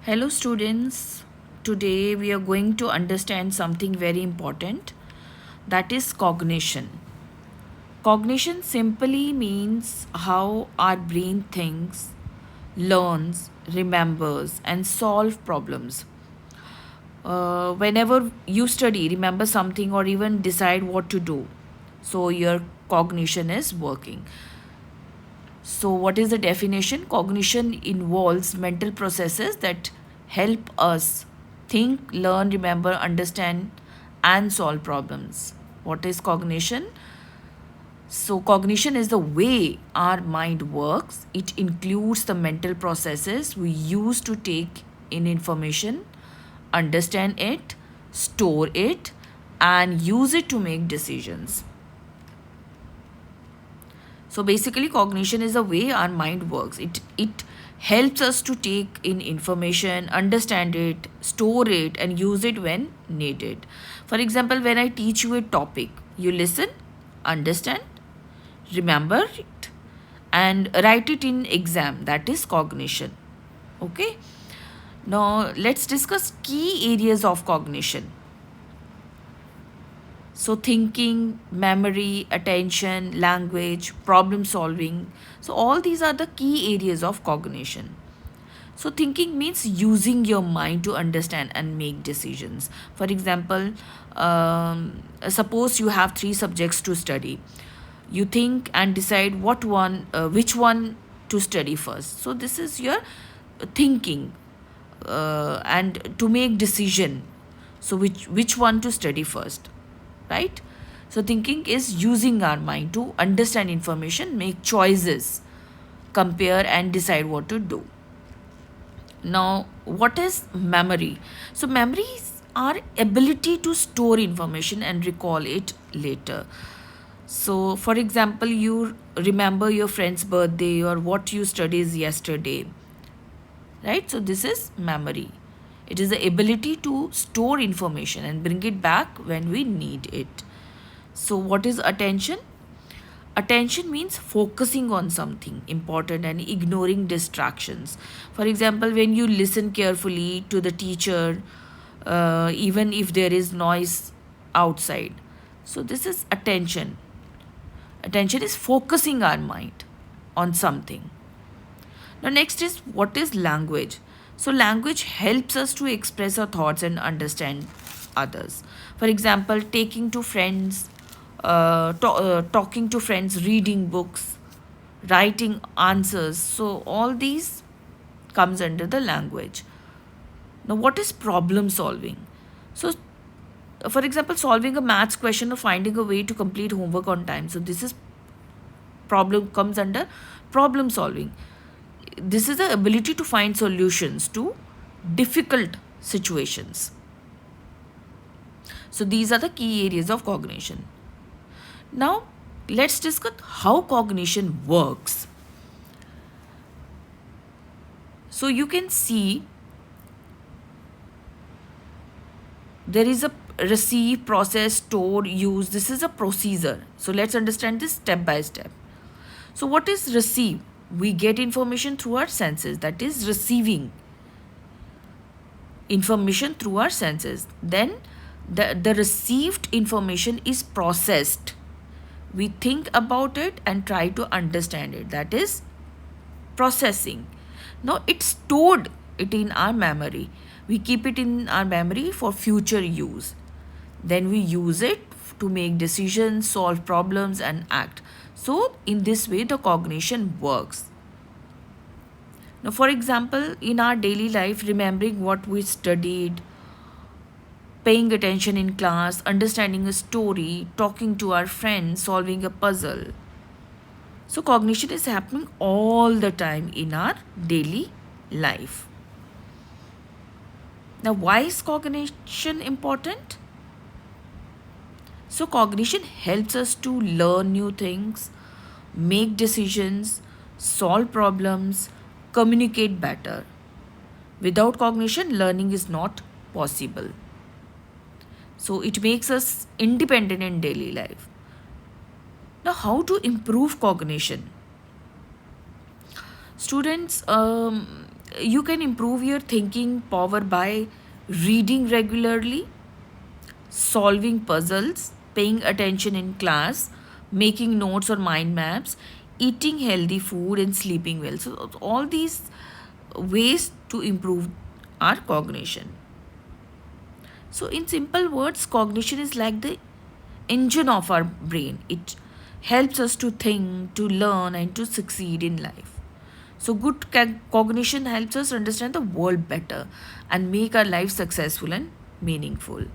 Hello, students. Today we are going to understand something very important, that is cognition. Cognition simply means how our brain thinks, learns, remembers, and solve problems. Whenever you study, remember something, or even decide what to do, so your cognition is working. So, what is the definition? Cognition involves mental processes that help us think, learn, remember, understand, and solve problems. What is cognition? So, cognition is the way our mind works. It includes the mental processes we use to take in information, understand it, store it, and use it to make decisions. So basically, cognition is the way our mind works. It helps us to take in information, understand it, store it, and use it when needed. For example, when I teach you a topic, you listen, understand, remember it, and write it in exam. That is cognition. Okay. Now let's discuss key areas of cognition. So, thinking, memory, attention, language, problem solving. So, all these are the key areas of cognition. So, thinking means using your mind to understand and make decisions. For example, suppose you have three subjects to study. You think and decide which one to study first. So, this is your thinking, and to make decision. So, which one to study first, right? So thinking is using our mind to understand information, make choices, compare, and decide what to do. Now, what is memory? So memory is our ability to store information and recall it later. So for example, you remember your friend's birthday or what you studied yesterday, right? So this is memory. It is the ability to store information and bring it back when we need it. So what is attention? Attention means focusing on something important and ignoring distractions. For example, when you listen carefully to the teacher, even if there is noise outside. So this is attention. Attention is focusing our mind on something. Now, next is what is language? So, language helps us to express our thoughts and understand others. For example, talking to friends, reading books, writing answers. So, all these comes under the language. Now, what is problem solving? So, for example, solving a maths question or finding a way to complete homework on time. So, this is problem comes under problem solving. This is the ability to find solutions to difficult situations. So these are the key areas of cognition. Now let's discuss how cognition works. So you can see there is a receive, process, store, use. This is a procedure. So let's understand this step by step. So what is receive? We get information through our senses, that is receiving information through our senses. Then the received information is processed. We think about it and try to understand it, that is processing. Now it's stored it in our memory. We keep it in our memory for future use. Then we use it to make decisions, solve problems, and act. So in this way the cognition works. Now, for example, in our daily life, remembering what we studied, paying attention in class, understanding a story, talking to our friends, solving a puzzle. So, cognition is happening all the time in our daily life. Now, why is cognition important? So, cognition helps us to learn new things, make decisions, solve problems, communicate better. Without cognition, learning is not possible. So, it makes us independent in daily life. Now, how to improve cognition? Students, You can improve your thinking power by reading regularly, solving puzzles, paying attention in class, making notes or mind maps, eating healthy food, and sleeping well. So, all these ways to improve our cognition. So, in simple words, cognition is like the engine of our brain. It helps us to think, to learn, and to succeed in life. So, good cognition helps us understand the world better and make our life successful and meaningful.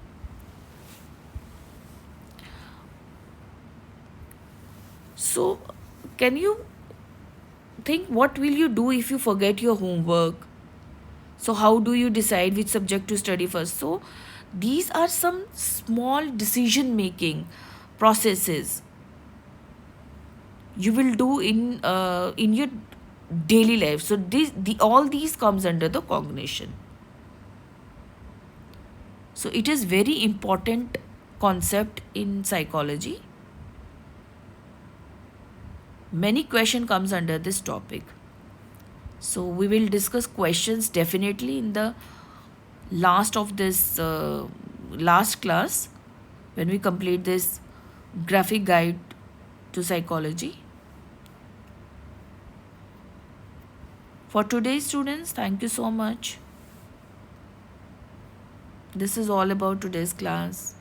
So, can you think what will you do if you forget your homework? So, how do you decide which subject to study first? So, these are some small decision making processes you will do in your daily life. So, all these comes under the cognition. So, it is very important concept in psychology. Many question comes under this topic. So we will discuss questions definitely in the last of this last class when we complete this graphic guide to psychology. For today's students, thank you so much. This is all about today's class.